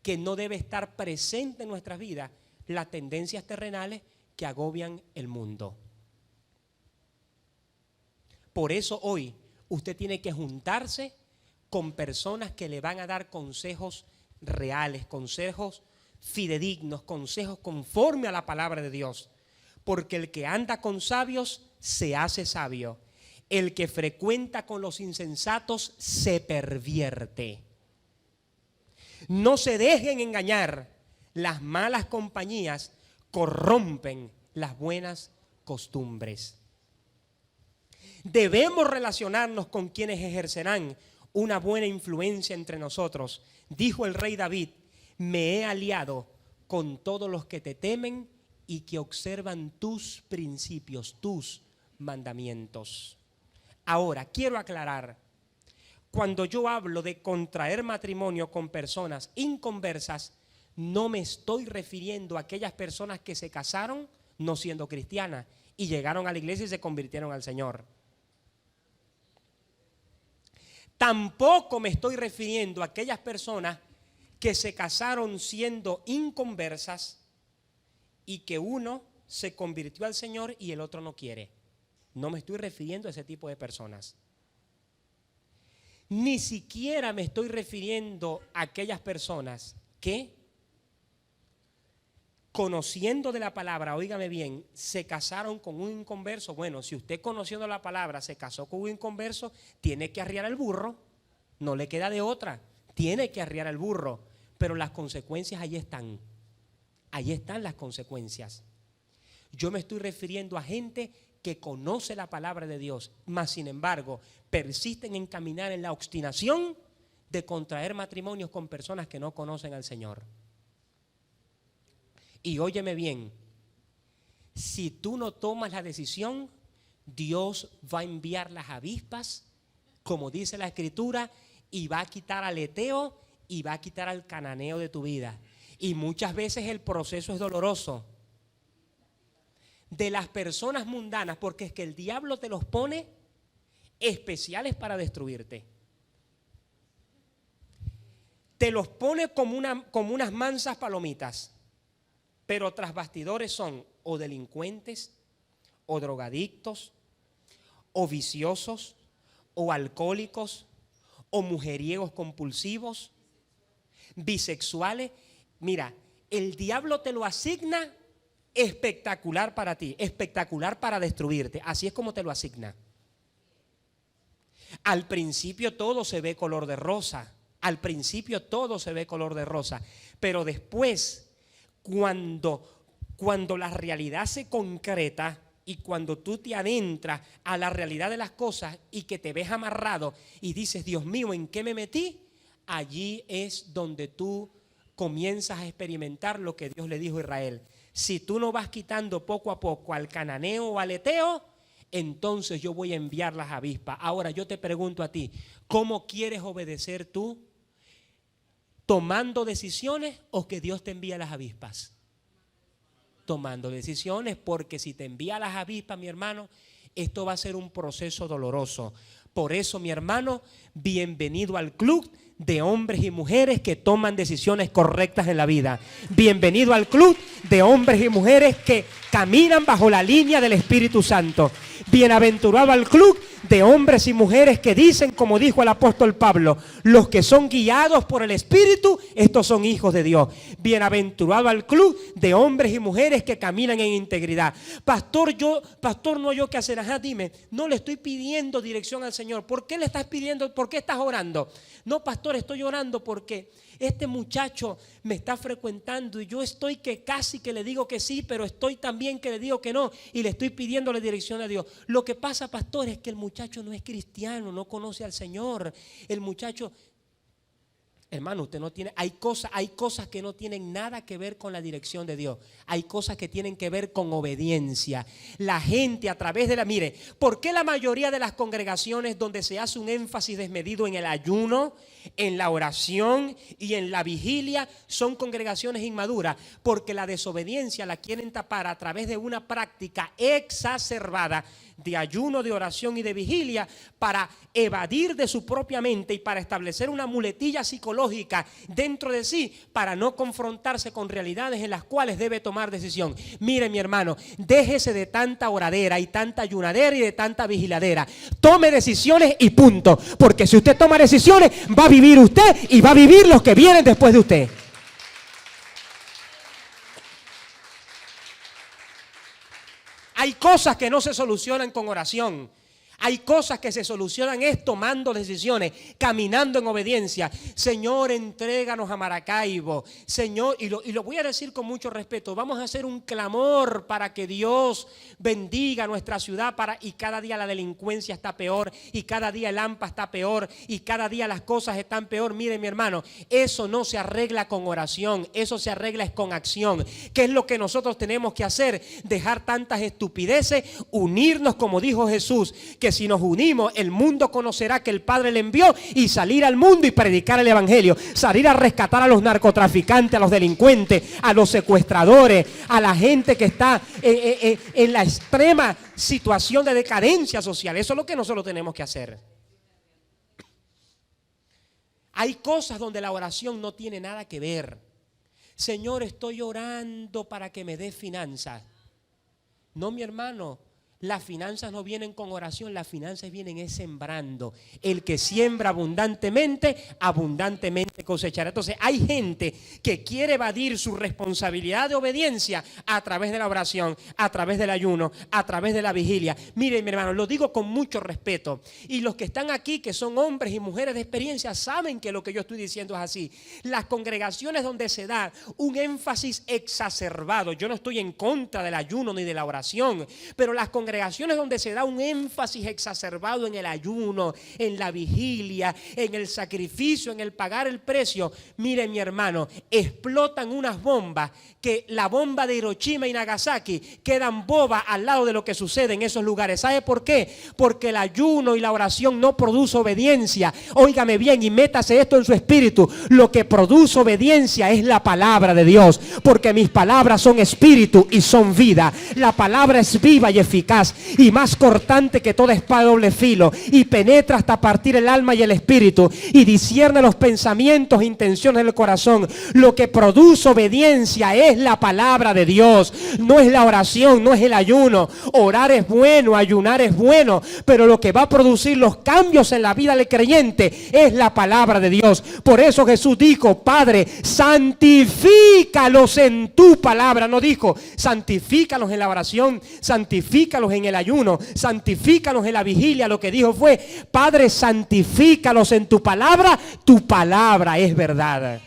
Que no debe estar presente en nuestras vidas las tendencias terrenales que agobian el mundo. Por eso hoy usted tiene que juntarse con personas que le van a dar consejos reales, consejos fidedignos, consejos conforme a la palabra de Dios. Porque el que anda con sabios se hace sabio. El que frecuenta con los insensatos se pervierte. No se dejen engañar. Las malas compañías corrompen las buenas costumbres. Debemos relacionarnos con quienes ejercerán una buena influencia entre nosotros. Dijo el rey David, me he aliado con todos los que te temen y que observan tus principios, tus mandamientos. Ahora, quiero aclarar, cuando yo hablo de contraer matrimonio con personas inconversas, no me estoy refiriendo a aquellas personas que se casaron no siendo cristianas y llegaron a la iglesia y se convirtieron al Señor. Tampoco me estoy refiriendo a aquellas personas que se casaron siendo inconversas y que uno se convirtió al Señor y el otro no quiere. No me estoy refiriendo a ese tipo de personas. Ni siquiera me estoy refiriendo a aquellas personas que, conociendo de la palabra, óigame bien, se casaron con un inconverso. Bueno, si usted conociendo la palabra se casó con un inconverso, tiene que arriar al burro. No le queda de otra. Tiene que arriar al burro. Pero las consecuencias ahí están. Ahí están las consecuencias. Yo me estoy refiriendo a gente que conoce la palabra de Dios, mas sin embargo persisten en caminar en la obstinación de contraer matrimonios con personas que no conocen al Señor. Y óyeme bien, si tú no tomas la decisión, Dios va a enviar las avispas, como dice la Escritura, y va a quitar al Eteo y va a quitar al cananeo de tu vida. Y muchas veces el proceso es doloroso. De las personas mundanas, porque es que el diablo te los pone especiales para destruirte. Te los pone como unas mansas palomitas, pero tras bastidores son o delincuentes, o drogadictos, o viciosos, o alcohólicos, o mujeriegos compulsivos, bisexuales. Mira, el diablo te lo asigna espectacular para ti, espectacular para destruirte. Así es como te lo asigna. Al principio todo se ve color de rosa. Al principio todo se ve color de rosa. Pero después, cuando la realidad se concreta y cuando tú te adentras a la realidad de las cosas y que te ves amarrado y dices, Dios mío, ¿en qué me metí? Allí es donde tú comienzas a experimentar lo que Dios le dijo a Israel. Si tú no vas quitando poco a poco al cananeo o al eteo, entonces yo voy a enviar las avispas. Ahora yo te pregunto a ti, ¿cómo quieres obedecer tú? ¿Tomando decisiones o que Dios te envía las avispas? Tomando decisiones, porque si te envía las avispas, mi hermano, esto va a ser un proceso doloroso. Por eso, mi hermano, bienvenido al club de hombres y mujeres que toman decisiones correctas en la vida. Bienvenido al club de hombres y mujeres que caminan bajo la línea del Espíritu Santo. Bienaventurado al club de hombres y mujeres que dicen, como dijo el apóstol Pablo, los que son guiados por el Espíritu, estos son hijos de Dios. Bienaventurado al club de hombres y mujeres que caminan en integridad. Pastor, no yo qué hacer. Ajá, dime, no le estoy pidiendo dirección al Señor. ¿Por qué le estás pidiendo? ¿Por qué estás orando? No, pastor, estoy orando porque este muchacho me está frecuentando y yo estoy que casi que le digo que sí, pero estoy también que le digo que no y le estoy pidiendo la dirección a Dios. Lo que pasa, pastor, es que el muchacho no es cristiano, no conoce al Señor. El muchacho, hermano, usted no tiene, hay cosas que no tienen nada que ver con la dirección de Dios. Hay cosas que tienen que ver con obediencia. La gente a través de mire, ¿por qué la mayoría de las congregaciones donde se hace un énfasis desmedido en el ayuno, en la oración y en la vigilia son congregaciones inmaduras? Porque la desobediencia la quieren tapar a través de una práctica exacerbada de ayuno, de oración y de vigilia para evadir de su propia mente y para establecer una muletilla psicológica dentro de sí para no confrontarse con realidades en las cuales debe tomar decisión. Mire, mi hermano, déjese de tanta oradera y tanta ayunadera y de tanta vigiladera. Tome decisiones y punto. Porque si usted toma decisiones, va a vivir usted y va a vivir los que vienen después de usted. Hay cosas que no se solucionan con oración. Hay cosas que se solucionan es tomando decisiones, caminando en obediencia. Señor, entréganos a Maracaibo. Señor, y lo voy a decir con mucho respeto, vamos a hacer un clamor para que Dios bendiga nuestra ciudad y cada día la delincuencia está peor, y cada día el AMPA está peor, y cada día las cosas están peor. Mire, mi hermano, eso no se arregla con oración, eso se arregla es con acción. ¿Qué es lo que nosotros tenemos que hacer? Dejar tantas estupideces, unirnos como dijo Jesús, que si nos unimos, el mundo conocerá que el Padre le envió, y salir al mundo y predicar el evangelio, salir a rescatar a los narcotraficantes, a los delincuentes, a los secuestradores, a la gente que está en la extrema situación de decadencia social. Eso es lo que nosotros tenemos que hacer. Hay cosas donde la oración no tiene nada que ver. Señor, estoy orando para que me dé finanzas. No, mi hermano, las finanzas no vienen con oración, las finanzas vienen es sembrando. El que siembra abundantemente, abundantemente cosechará. Entonces hay gente que quiere evadir su responsabilidad de obediencia a través de la oración, a través del ayuno, a través de la vigilia. Miren, mi hermano, lo digo con mucho respeto. Y los que están aquí, que son hombres y mujeres de experiencia, saben que lo que yo estoy diciendo es así. Las congregaciones donde se da un énfasis exacerbado, yo no estoy en contra del ayuno ni de la oración, pero las congregaciones donde se da un énfasis exacerbado en el ayuno, en la vigilia, en el sacrificio, en el pagar el precio, mire, mi hermano, explotan unas bombas que la bomba de Hiroshima y Nagasaki quedan bobas al lado de lo que sucede en esos lugares. ¿Sabe por qué? Porque el ayuno y la oración no produce obediencia. Óigame bien y métase esto en su espíritu. Lo que produce obediencia es la palabra de Dios, porque mis palabras son espíritu y son vida. La palabra es viva y eficaz, y más cortante que toda espada de doble filo, y penetra hasta partir el alma y el espíritu, y discierne los pensamientos e intenciones del corazón. Lo que produce obediencia es la palabra de Dios, no es la oración, no es el ayuno. Orar es bueno, ayunar es bueno, pero lo que va a producir los cambios en la vida del creyente es la palabra de Dios. Por eso Jesús dijo: Padre, santifícalos en tu palabra. No dijo santifícalos en la oración, santifícalos en el ayuno, santifícalos en la vigilia. Lo que dijo fue: Padre, santifícalos en tu palabra es verdad.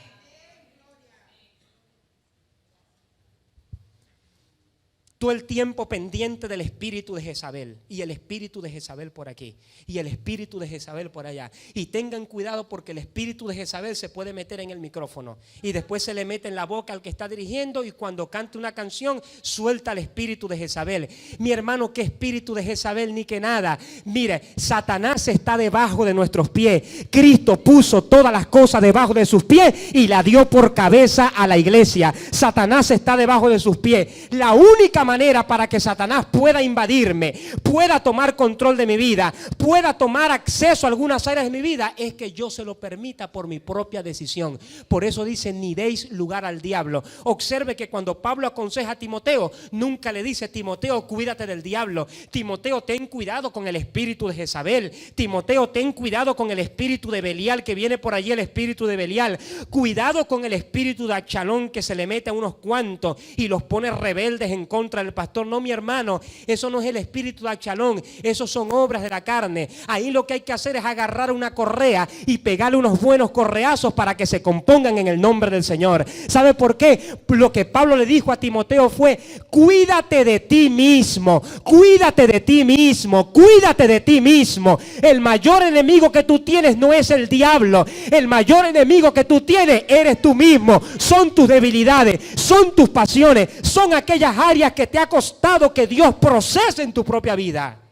Todo el tiempo pendiente del espíritu de Jezabel, y el espíritu de Jezabel por aquí, y el espíritu de Jezabel por allá. Y tengan cuidado, porque el espíritu de Jezabel se puede meter en el micrófono y después se le mete en la boca al que está dirigiendo, y cuando cante una canción suelta el espíritu de Jezabel. Mi hermano, ¿qué espíritu de Jezabel ni que nada? Mire, Satanás está debajo de nuestros pies. Cristo puso todas las cosas debajo de sus pies y la dio por cabeza a la iglesia. Satanás está debajo de sus pies. La única manera para que Satanás pueda invadirme, pueda tomar control de mi vida, pueda tomar acceso a algunas áreas de mi vida, es que yo se lo permita por mi propia decisión. Por eso dice: ni deis lugar al diablo. Observe que cuando Pablo aconseja a Timoteo, nunca le dice: Timoteo, cuídate del diablo. Timoteo, ten cuidado con el espíritu de Jezabel. Timoteo, ten cuidado con el espíritu de Belial, que viene por allí, el espíritu de Belial. Cuidado con el espíritu de Absalón, que se le mete a unos cuantos y los pone rebeldes en contra del pastor. No, mi hermano, eso no es el espíritu de Absalón, eso son obras de la carne. Ahí lo que hay que hacer es agarrar una correa y pegarle unos buenos correazos para que se compongan en el nombre del Señor. ¿Sabe por qué? Lo que Pablo le dijo a Timoteo fue: cuídate de ti mismo, cuídate de ti mismo, cuídate de ti mismo. El mayor enemigo que tú tienes no es el diablo, el mayor enemigo que tú tienes eres tú mismo. Son tus debilidades, son tus pasiones, son aquellas áreas que te ha costado que Dios procese en tu propia vida.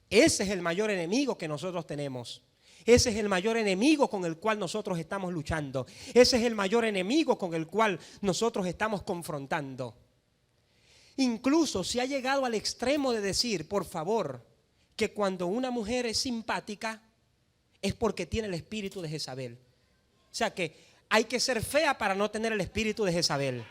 Ese es el mayor enemigo que nosotros tenemos. Ese es el mayor enemigo con el cual nosotros estamos luchando. Ese es el mayor enemigo con el cual nosotros estamos confrontando. Incluso se ha llegado al extremo de decir, por favor, que cuando una mujer es simpática es porque tiene el espíritu de Jezabel. O sea que hay que ser fea para no tener el espíritu de Jezabel.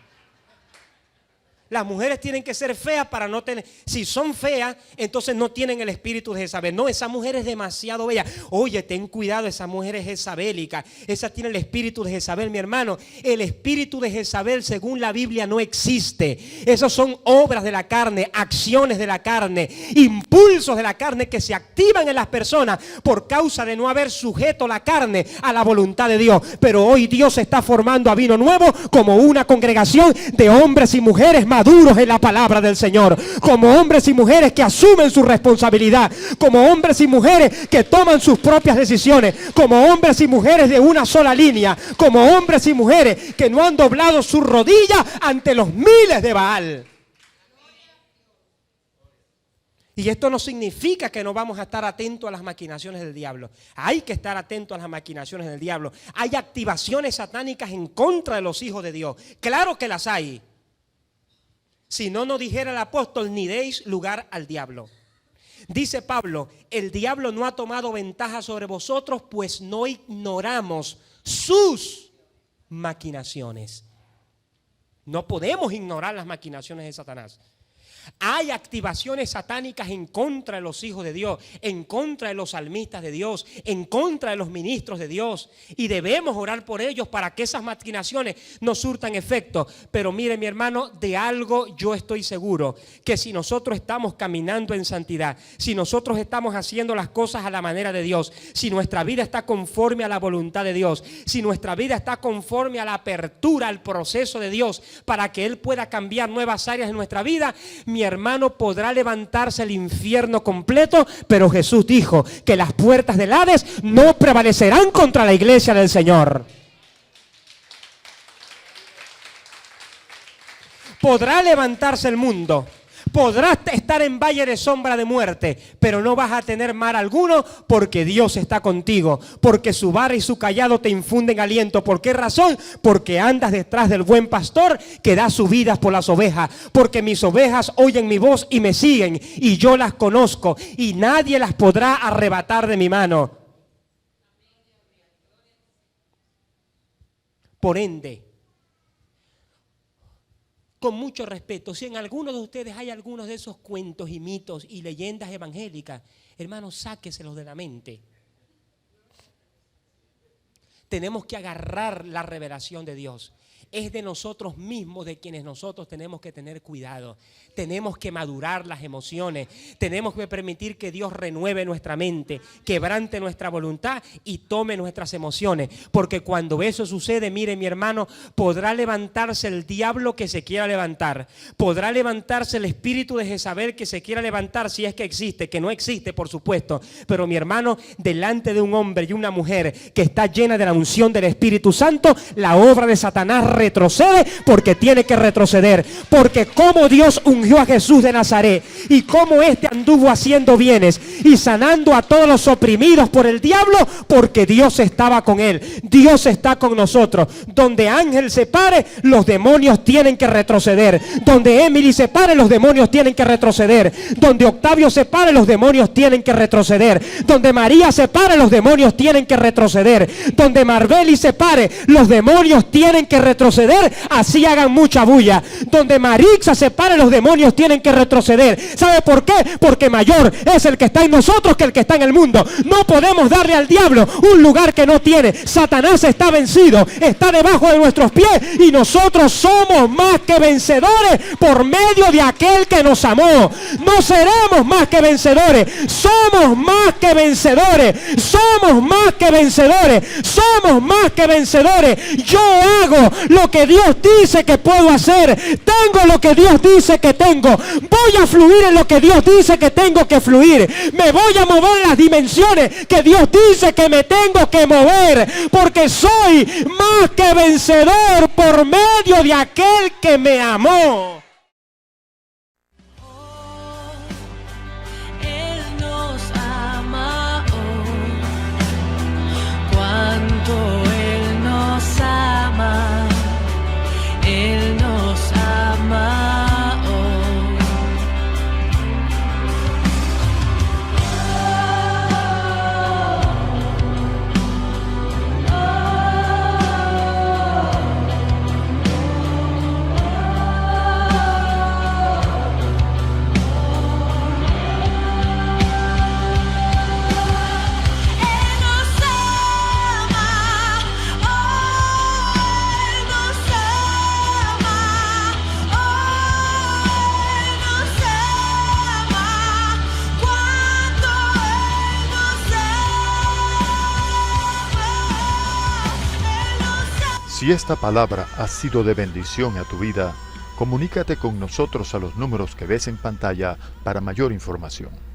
Las mujeres tienen que ser feas para no tener. Si son feas, entonces no tienen el espíritu de Jezabel. No, esa mujer es demasiado bella. Oye, ten cuidado, esa mujer es jezabélica. Esa tiene el espíritu de Jezabel, mi hermano. El espíritu de Jezabel, según la Biblia, no existe. Esas son obras de la carne, acciones de la carne, impulsos de la carne que se activan en las personas por causa de no haber sujeto la carne a la voluntad de Dios. Pero hoy Dios está formando a Vino Nuevo como una congregación de hombres y mujeres maduros, maduros en la palabra del Señor, como hombres y mujeres que asumen su responsabilidad, como hombres y mujeres que toman sus propias decisiones, como hombres y mujeres de una sola línea, como hombres y mujeres que no han doblado su rodilla ante los miles de Baal. Y esto no significa que no vamos a estar atentos a las maquinaciones del diablo. Hay que estar atentos a las maquinaciones del diablo. Hay activaciones satánicas en contra de los hijos de Dios. Claro que las hay. Si no, no dijera el apóstol, ni deis lugar al diablo. Dice Pablo, el diablo no ha tomado ventaja sobre vosotros, pues no ignoramos sus maquinaciones. No podemos ignorar las maquinaciones de Satanás. Hay activaciones satánicas en contra de los hijos de Dios, en contra de los salmistas de Dios, en contra de los ministros de Dios. Y debemos orar por ellos para que esas maquinaciones no surtan efecto. Pero mire, mi hermano, de algo yo estoy seguro, que si nosotros estamos caminando en santidad, si nosotros estamos haciendo las cosas a la manera de Dios, si nuestra vida está conforme a la voluntad de Dios, si nuestra vida está conforme a la apertura, al proceso de Dios, para que Él pueda cambiar nuevas áreas de nuestra vida, mi hermano, podrá levantarse el infierno completo, pero Jesús dijo que las puertas del Hades no prevalecerán contra la iglesia del Señor. Podrá levantarse el mundo, podrás estar en valle de sombra de muerte, pero no vas a tener mal alguno, porque Dios está contigo, porque su vara y su cayado te infunden aliento. ¿Por qué razón? Porque andas detrás del buen pastor que da su vida por las ovejas, porque mis ovejas oyen mi voz y me siguen, y yo las conozco, y nadie las podrá arrebatar de mi mano. Por ende, con mucho respeto, si en algunos de ustedes hay algunos de esos cuentos y mitos y leyendas evangélicas, hermanos, sáqueselos de la mente. Tenemos que agarrar la revelación de Dios. Es de nosotros mismos de quienes nosotros tenemos que tener cuidado. Tenemos que madurar las emociones. Tenemos que permitir que Dios renueve nuestra mente, quebrante nuestra voluntad y tome nuestras emociones. Porque cuando eso sucede, mire, mi hermano, podrá levantarse el diablo que se quiera levantar. Podrá levantarse el espíritu de Jezabel que se quiera levantar, si es que existe, que no existe, por supuesto. Pero mi hermano, delante de un hombre y una mujer que está llena de la unción del Espíritu Santo, la obra de Satanás retrocede, porque tiene que retroceder. Porque como Dios ungió a Jesús de Nazaret y como éste anduvo haciendo bienes y sanando a todos los oprimidos por el diablo, porque Dios estaba con él. Dios está con nosotros. Donde Ángel se pare, los demonios tienen que retroceder. Donde Emily se pare, los demonios tienen que retroceder. Donde Octavio se pare, los demonios tienen que retroceder. Donde María se pare, los demonios tienen que retroceder. Donde Marbeli se pare, los demonios tienen que retroceder, así hagan mucha bulla. Donde Marixa se pare, los demonios tienen que retroceder. ¿Sabe por qué? Porque mayor es el que está en nosotros que el que está en el mundo. No podemos darle al diablo un lugar que no tiene. Satanás está vencido, está debajo de nuestros pies, y nosotros somos más que vencedores por medio de aquel que nos amó. No seremos más que vencedores, somos más que vencedores, somos más que vencedores, somos más que vencedores. Yo hago lo que Dios dice que puedo hacer, tengo lo que Dios dice que tengo, voy a fluir en lo que Dios dice que tengo que fluir, me voy a mover en las dimensiones que Dios dice que me tengo que mover, porque soy más que vencedor por medio de aquel que me amó. Él nos ama, cuánto Él nos ama, Él nos ama, Si esta palabra ha sido de bendición a tu vida, Comunícate con nosotros a los números que ves en pantalla para mayor información.